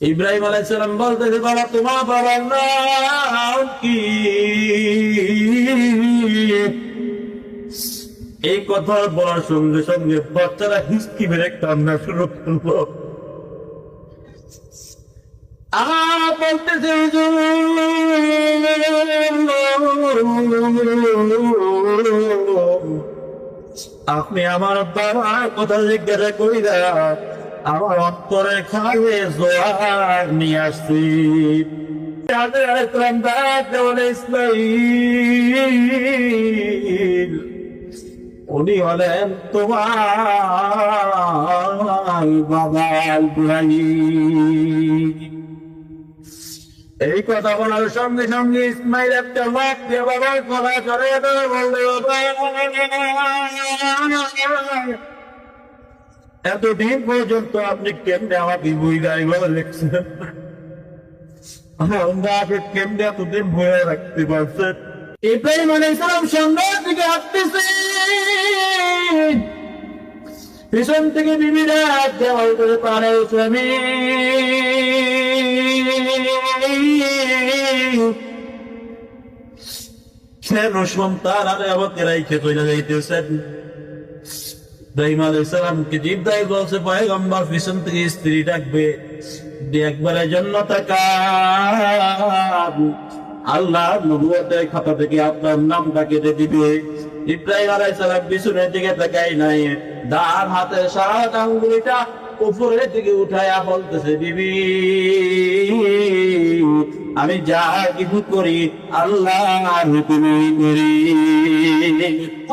ইব্রাহিম আলাইহিস সালাম বলতেছে, বাবা তোমার বাবার নাম কি? এই কথা বলার সঙ্গে সঙ্গে বাচ্চারা হিসকি মেরে কান্না শুরু করলো। বলতেছে, আপনি আমার বাবার কথা জিজ্ঞাসা করি না, আমার অন্তরে খাবে জোয়ার নিয়ে আসছি। ইসমাইল উনি হলেন তোমার বাবা ইব্রাহিম। এই কথা বলার সঙ্গে সঙ্গে ইসমাইল একটা লাফ দিয়ে বাবার কথা করে বললে, এতদিন পর্যন্ত আপনি কেমনে আমাকে বুঝাই বলে লিখছেন, আমাকে কেমনে এতদিন বয়ে রাখতে পারছেন? ইব্রাহিম আলাইহিস সালাম সামনের দিকে হাঁটতেছে, পিছন থেকে বিবিরা দেওয়াল করে পারে স্বামী কেন সন্তান আরে আমাকে রাইখে চলে যাইতেছেন। ইব্রাহিম আলাইহিস সালামকে জিব্রাইল বলছে, পয়গম্বর পিছন থেকে স্ত্রী ডাকবে, একবারের জন্য তাকান, আল্লাহ নবুয়তের খাতা থেকে আপনার নামটা কেটে দিবে। ইব্রাহিম আলাইহিস সালাম পিছনের দিকে তাকাই নাই, ডান হাতের সাত আঙ্গুলিটা উপরের দিকে উঠায়া বলতেছে, বিবি আমি যা কিছু করি আল্লাহর হুকুমেই করি।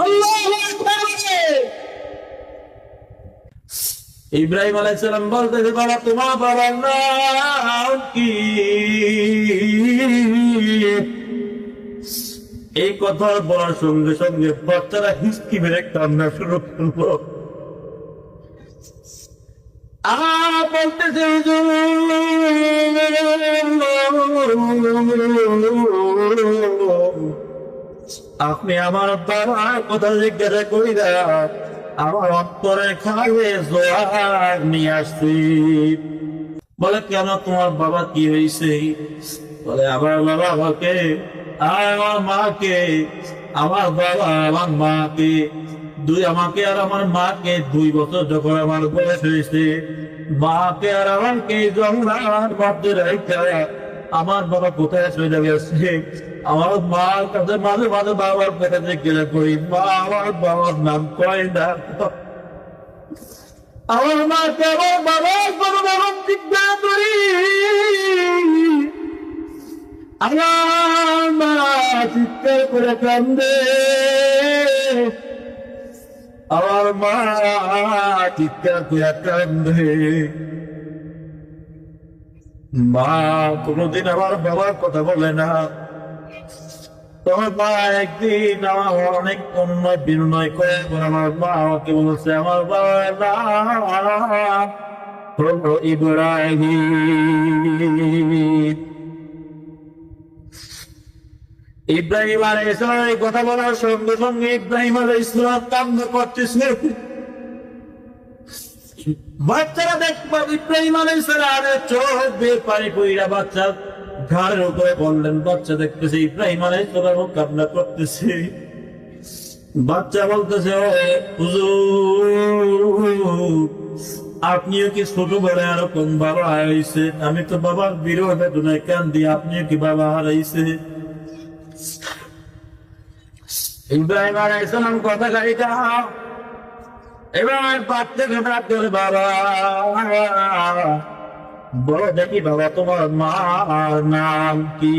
আল্লাহু আকবার। ইব্রাহিম আলাইহিস সালাম বলতেছে, বাবা তোমার বাবার নাম কি? এই কথা বলার সঙ্গে সঙ্গে বাচ্চারা হিসকি মেরে কান্না শুরু করলো। বলতেছে, আপনি আমার বাবার কথা জিজ্ঞাসা করি না, আমার অন্তরে খাবে জোয়ার নিয়ে আসছি। বলে, কেন তোমার বাবা কি হয়েছে? বলে, আমার বাবা আমাকে আর আমার মাকে, আমার বাবা আমার মাকে আমাকে আর আমার মাকে 2 বছর যখন আমার বয়স হয়েছে, মাকে আর আমাকে জঙ্গলার মধ্যে রেখে আমার বাবা কোথায় চলে গেছে। আমার মার কাছে মাঝে মাঝে বাবার কাছে গেলে করি, মা আমার বাবার নাম কয় না। আমার মাকে আমার বাবার কোনো নাম জিজ্ঞাসা করি, আমার মা চিৎকার করে কান্দে, আমার মা চিৎকার করে কান্দে। মা কোনদিন আমার বাবার কথা বলে না। তোমার মা একদিন আমার অনেক অন্যায় বিনয় করে আমার মা আমাকে বলছে, আমার বাবার নাম হলো ইব্রাহিম। ইব্রাহিম আলাইহিস সালাম এই কথা বলার সঙ্গে সঙ্গে ইব্রাহিম আলাইহিস সালাম কান্না করতেছে। বাচ্চারা দেখবা ইব্রাহিম আলাইহিস সালামের চোখ বেয়ে পানি পড়া বাচ্চা ঘাড়ের উপরে বললেন, বাচ্চা দেখতেছে ইব্রাহিম আলাইহিস সালাম কান্না করতেছে। বাচ্চা বলতেছে, হুজুর আপনিও কি ছোটবেলায় এরকম বাবা হারাইছে? আমি তো বাবার বিরহ বেদনায় কান্দি, আপনিও কি বাবা হারাইছে? ইব্রাহিম আলাইহিস সালাম কথা গাইটা এবার বাচ্চাকে ডাক করে, বাবা বলো দেখি বাবা তোমার মার নাম কি?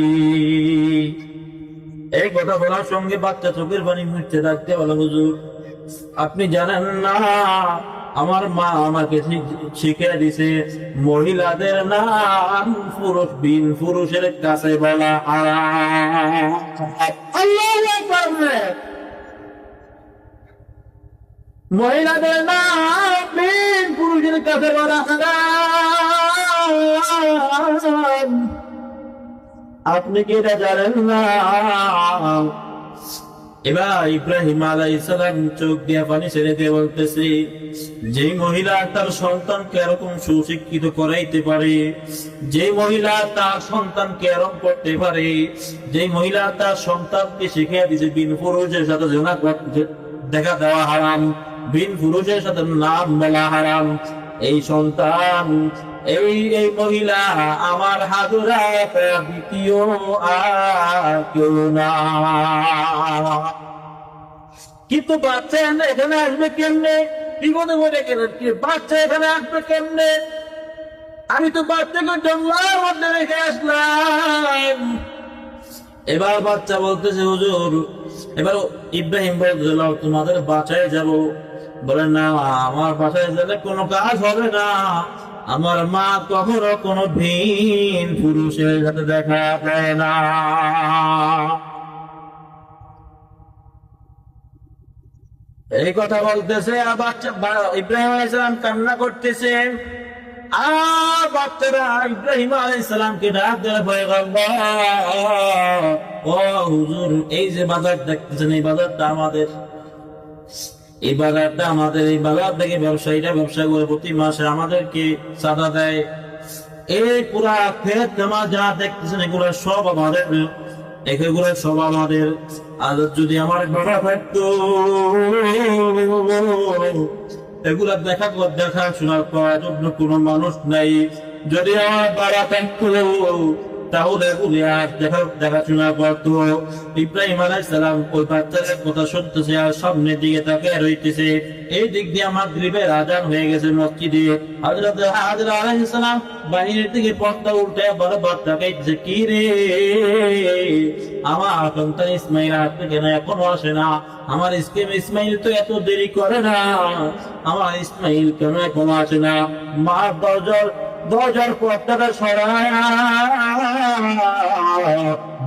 এই কথা বলার সঙ্গে বাচ্চা চোখের পানি মুছতে থাকতে বলে, হুজুর আপনি জানেন না, আমার মা আমাকে শিখে দিছে মহিলাদের নাম পুরুষের কাছে বলা হারাম। আল্লাহু আকবার। মহিলাদের নাম পুরুষের কাছে বলা হারাম। আপনি কি এটা জানেন না? এবার ইব্রাহিম আলাইহিস সালাম চোখ দিয়ে পানি ছেড়ে দিয়ে বলতেছে, যে মহিলা তার সন্তানকে এরকম সুশিক্ষিত করাইতে পারে, যে মহিলা তার সন্তানকে এরকম করতে পারে, যে মহিলা তার সন্তানকে শিখিয়ে দিয়েছে বিন পুরুষের সাথে জেনা করতে, দেখা দেওয়া হারাম, বিন পুরুষের সাথে নাম বলা হারাম, এই সন্তান, এই মহিলা আমার হাজুরা দ্বিতীয় আর কেউ না। কিন্তু বাচ্চা এখানে আসবে কেমনে? বিপদে পড়ে গেলেন, কি বাচ্চা এখানে আসবে কেমনে? আমি তো বাচ্চাকে জঙ্গলের মধ্যে রেখে আসলাম। এবার বাচ্চা বলতেছে, হুজুর, এবার ইব্রাহিম বলছিল তোমাদের বাসায় যাব। বলেন না, আমার বাসায় গেলে কোনো কাজ হবে না, আমার মা কখনো কোনো ভিন পুরুষের সাথে দেখা দেয় না। এই কথা বলতেছে আর বাচ্চা ইব্রাহিম আলাইহিস সালাম কান্না করতেছে। আর বাচ্চারা ইব্রাহিম আলাইহিস সালামকে ডাক দেওয়া ভয় করল, ও হুজুর, এই যে বাজার দেখতেছেন, এই বাজারটা আমাদের, এই বাজারটা আমাদের, এই বাজার থেকে ব্যবসায়ীরা ব্যবসা করে প্রতি মাসে আমাদেরকে চাঁদা দেয়। এই পুরা ক্ষেত জমা যা দেখতেছেন এগুলো সব আমাদের, এগুলো সব আমাদের। আর যদি আমার বাবা থাকতো, এগুলা দেখাশোনা করার জন্য কোনো মানুষ নাই। যদি আমার বাবা থাকতো তাহলে দেখাশোনা করতো। ইব্রাহিম আলাইহিস সালাম ওই বাচ্চাদের কথা শুনতেছে আর সামনের দিকে তাকিয়ে রইতেছে। এই দিক দিয়ে মাগরিবের আযান হয়ে গেছে মসজিদে। হযরত হাজরা আলাইহিস সালাম বাহিরের দিকে পর্দা উল্টে বারবার তাকাইতেছে, কি রে আমার সন্তান ইসমাইল আসবে কেন, এখনো আসে না? আমার ইসমাইল তো এত দেরি করে না, আমার ইসমাইল কেন এখনো আসে না? মা দরজার পর্দাটা সরায়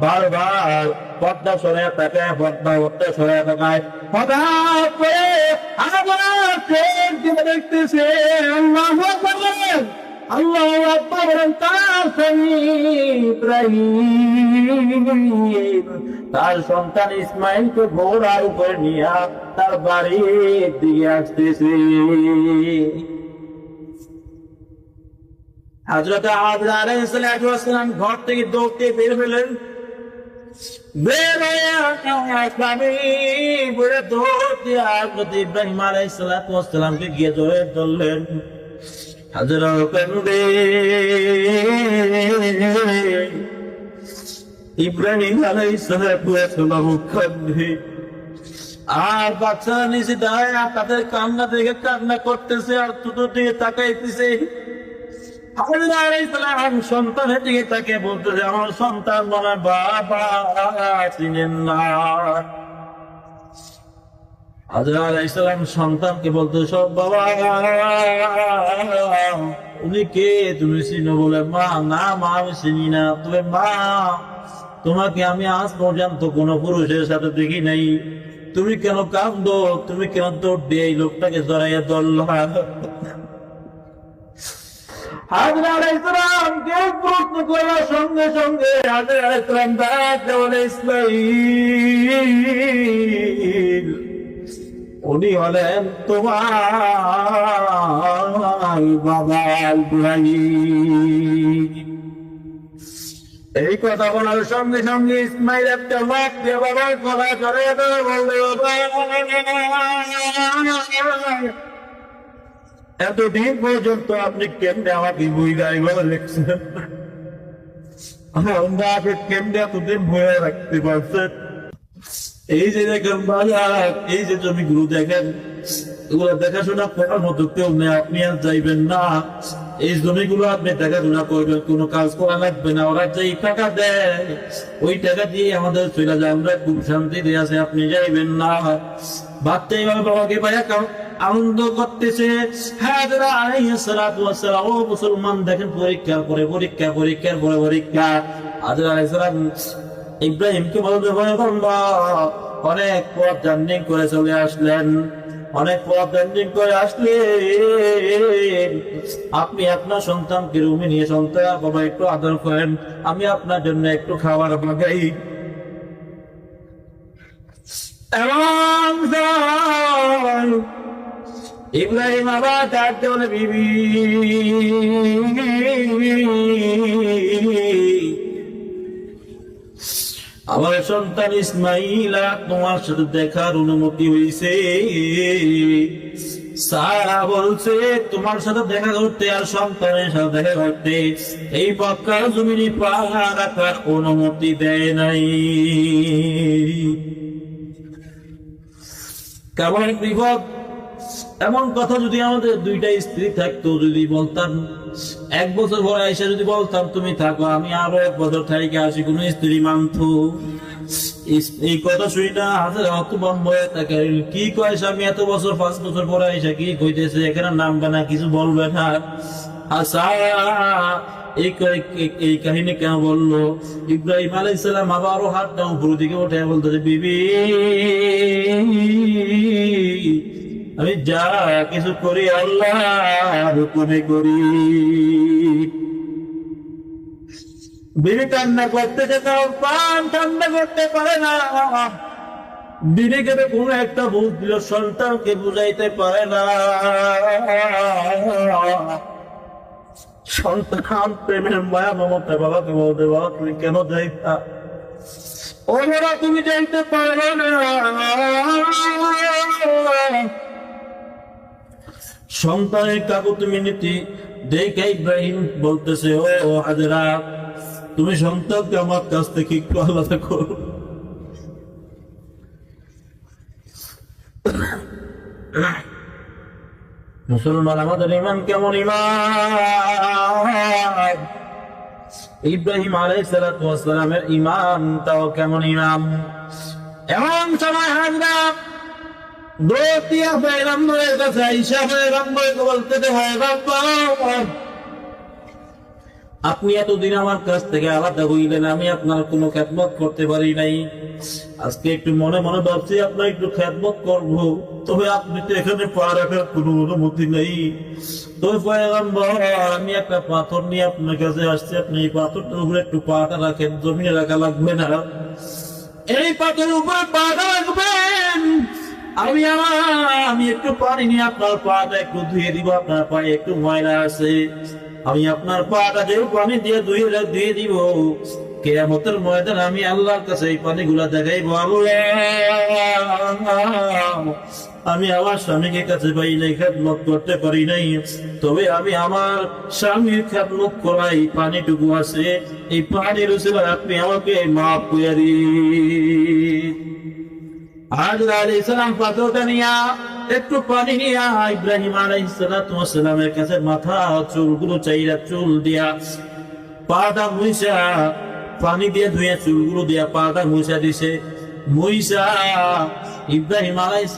বারবার পর্দা সরায় তাকায়, পর্দা সরায় তাকায়, হঠাৎ করে আবার চোখ দিয়ে দেখতেছে আল্লাহু আকবার, আল্লাহু আকবার বলেন, তার ইব্রাহিম তার সন্তান ইসমাইলকে ঘোড়ার উপরে নিয়ে তার বাড়ির দিকে আসতেছে। হযরত হাজরা আলাইহিস সালাম ঘর থেকে দৌড়তে বের হলেন। বের হয়ে দৌড়তে হযরত ইব্রাহিম আলাইহিস সালামকে গিয়ে ধরলেন। হাজরা কান্দে, ইব্রাহিম আলাইহিস সালাম কান্দে। আর বাচ্চারা নিচে দাঁড়ায় তাদের কান্না দেখে কান্না করতেছে আর তুতুর দিকে তাকাইতেছে। হাজরা আলাইহিস সালাম সন্তানের দিকে তাকে বলতেছে, আমার সন্তান বলে বাবা চিনেন না। হাজরা আলাইহিস সালাম সন্তানকে বলতে, সব বাবা, উনি কে তুমি চিনো? বলে, মা না, মা আমি চিনি না। তবে মা, তোমাকে আমি আজ পর্যন্ত কোন পুরুষের সাথে দেখি নাই, তুমি কেন কাঁদো? তুমি কেন দৌড় দিয়ে এই লোকটাকে জড়াইয়া ধরলা? হাজরা আলাইহিস সালাম কেউ প্রশ্ন করার সঙ্গে সঙ্গে হাজরা আলাইহিস সালাম ডাকতে বলে, ইসমাঈল, উনি হলেন তোমার বাবা ইব্রাহিম। এই কথা বলার সঙ্গে সঙ্গে ইসমাইল একটা লাফ দিয়ে বাবার গলা জড়িয়ে ধরে বলল, এতদিন পর্যন্ত আপনি কেমনে আমাকে বুঝাই বলে লিখছেন? আমাকে কেমনে এতদিন ভয়ে রাখতে পারছেন? এই যে দেখেন বাজার, এই যে জমিগুলো দেখেন, এগুলো দেখাশোনা করার মতো কেউ নেই, আপনি আর যাইবেন না। এই জমিগুলো আপনি দেখাশোনা করবেন, কোনো কাজ করা লাগবে না। ওরা যেই টাকা দেয় ওই টাকা দিয়ে আমাদের চলে যায়, আমরা খুব শান্তিতে আছে, আপনি যাইবেন না। বাচ্চা এইভাবে বাবাকে পাইয়া আনন্দ করতেছে। হাজরা আলাইহিস সালাতু ওয়াস সালাম, ও মুসলমান দেখেন, পরীক্ষার পরে পরীক্ষা, পরীক্ষার পরে পরীক্ষা। হাজরা আলাইহিস সালাম ইব্রাহিমকে বলতে ভয় করল। অনেক পথ জার্নি করে চলে আসলেন, অনেক পথ জার্নি করে আসলেন। আপনি আপনার সন্তানকে রুমে নিয়ে, সন্তান বাবা একটু আদর করেন, আমি আপনার জন্য একটু খাবার বাগাই। এমন সময় ইব্রাহিম আবার ডাকতে বলে, বিবি আমার সন্তান ইসমাইলা তোমার সাথে দেখার অনুমতি হয়েছে। সারা বলছে তোমার সাথে দেখা করতে আর সন্তানের সাথে দেখা করতে এই মক্কার জমিনে পা রাখার অনুমতি দেয় নাই। কেমন বিপদ! এমন কথা যদি আমাদের দুইটা স্ত্রী থাকতো, যদি বলতাম 1 বছর পরে এসে যদি বলতাম তুমি থাকো, আমি আরো 1 বছর থেকে আসি, কোন স্ত্রী মানতো? এই কথা শুনি না হাজার অত বন্ধ হয়ে থাকে। কি কয় স্বামী এত বছর 5 বছর পরে এসে কি কইতেছে, এখানে নামবে না, কিছু বলবে না। আচ্ছা, এই কাহিনী কেন বললো? ইব্রাহিম আলাইহিস সালাম আবারও হাতটা উপর দিকে উঠে বলতেছে, বিবি আমি যা কিছু করি আল্লাহর হুকুমে করি। বিবি কান্না করতেছে, তাও প্রাণ ঠান্ডা করতে পারে না। বিবিকে কোন একটা বুঝ দিল, সন্তানকে বুঝাইতে পারে না। সন্তান প্রেমের মায়া মমতা বাবাকে বলতে, বাবা তুমি কেন যাইতা? ও বাবা তুমি যাইতে পারো না। সন্তানের কাকুতি নীতি দেখে ইব্রাহিম বলতেছে, ও হাজেরা তুমি সন্তানকে আমার কাছ থেকে একটু আলাদা করো। মুসলমান আমাদের ইমান কেমন ইমান! ইব্রাহিম আলাইহিস সালাতু ওয়াস সালামের ইমানটাও কেমন ইমান! এমন সময় হাজরা দৌড়িয়া পয়গম্বরের কাছে আইসা পয়গম্বরকে বলতে হয়, বাবা আপনি এতদিন আমার কাছ থেকে আলাদা হইলেন, আমি আপনার কোনো খেদমত করতে পারি নাই। আজকে একটু মনে মনে ভাবছি আপনার একটু খেদমত করব, তবে আপনি তো এখানে পা রাখার কোনো অনুমতি নেই। তবে পয়গম্বর আমি একটা পাথর নিয়ে আপনার কাছে আসছি, আপনি এই পাথরটার উপরে একটু পাটা রাখেন, জমিনে রাখা লাগবে না। এই পাথরের উপরে পাটা রাখবেন, আমি একটু পানি নিয়ে আপনার পাটা একটু ধুয়ে দিব, আপনার পায়ে একটু ময়লা আছে, আমি আপনার পাটা যে পানি দিয়ে ধুয়ে দিব, কিয়ামতের ময়দানে আমি আল্লাহর কাছে এই পানিগুলা দেখাইবো। আমি আমার স্বামীকে কাছে পাই নাই, খেদমত করতে পারি নাই, তবে আমি আমার স্বামীর খেদমত করাই পানিটুকু আছে, এই পানির উসিলায় আপনি আমাকে মাফ করে দিন। হাজরা আলাইহিস সালাম পাথরটা নিয়া একটু পানি নিয়া ইব্রাহিম আলাইহিস সালামের কাছে মাথা চুলগুলো চাইরা চুল দিয়া পাটা মুইসা পানি দিয়ে ধুয়ে চুলগুলো দিয়া পাটা মুইসা দিছে। মুইসা ইব্রাহিম আলাইহিস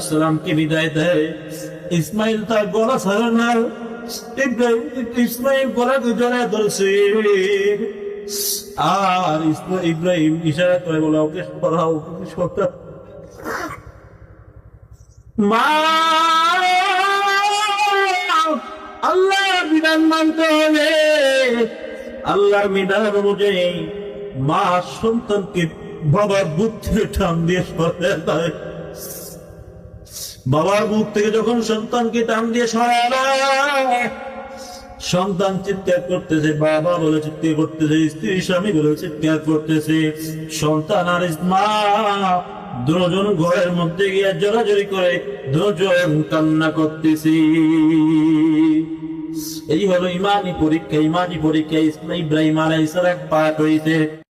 সালামকে বিদায় দেয়। ইসমাইল তার গলা ছাড়ে না, ইসমাইল গলা দুজনে ধরছে, আর ইব্রাহিম ইশারা করে বলে, ওকে সরাও, সরাও। মা আল্লাহর বিধান মানতে হবে। আল্লাহর বিধান অনুযায়ী মা সন্তানকে বাবার বুক থেকে টান দিয়ে সরায় দেয়। বাবার বুক থেকে যখন সন্তানকে টান দিয়ে সরায়, সন্তান চিৎকার করতেছে, বাবা বলে চিৎকার করতেছে, স্ত্রী স্বামী বলে চিৎকার করতেছে। সন্তান আর মা দুজন ঘরের মধ্যে গিয়ে জোরাজোরি করে দুজন কান্না করতেছি। এই হলো ইমানি পরীক্ষা। ইব্রাহিম আলাইহিস সালাম পার হইতে